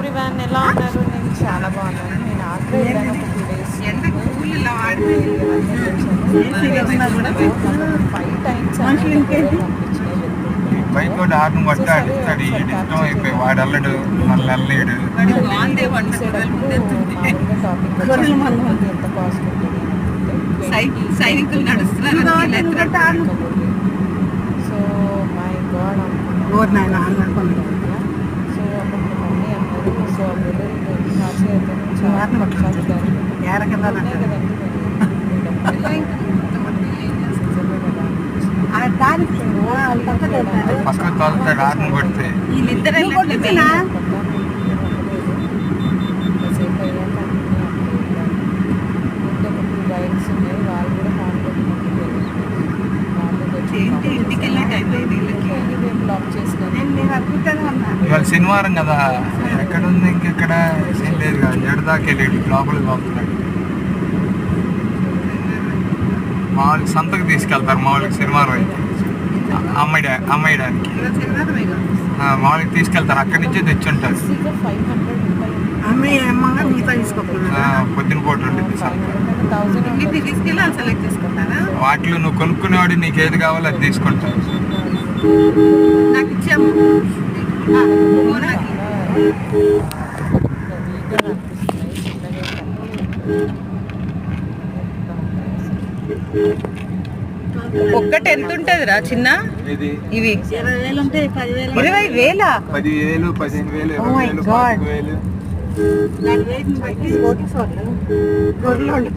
Everyone, ఎలా ఉన్నారు? నేను చాలా బాగున్నాను. నేను ఆగ్రా వెళ్ళాను ఒక 2 days. 5 times బైక్ ఆటం పట్టాడు ఇష్టం అయిపోయి వాడు అల్లడు మళ్ళీ అల్లలేడు. ఎంత కాస్ట్ ఉంటుంది సైనికులు నడుస్తున్నారు. సో మై గాడ్ సో అప్పుడు మమ్మీ అన్నారు సో కాశీ అయితే పక్కన తోలుతాడు ఆటం కొడితే. ఇవాళ శనివారం కదా, ఎక్కడ ఉంది ఇంకెక్కడ ఏం లేదు కదా, ఎడదాకా వెళ్ళాడు లోపలికి పంపుతాడు. మామూలుగా సంతకు తీసుకెళ్తారు మామూలుగా శనివారం అయితే అమ్మాయిడానికి మామూలుగా తీసుకెళ్తారు, అక్కడి నుంచే తెచ్చుంటారు. పొద్దున పూట ఉంటుంది వాటిలో నువ్వు కొనుక్కునేవాడు నీకు ఏది కావాలో అది తీసుకుంటావు. నాకు ఇచ్చాము ఒక్కటి ఎంత ఉంటది రా చిన్న? ఇవి 20,000 ఉంటాయి. 20,000 10,000 15,000 20,000 గొర్రెలు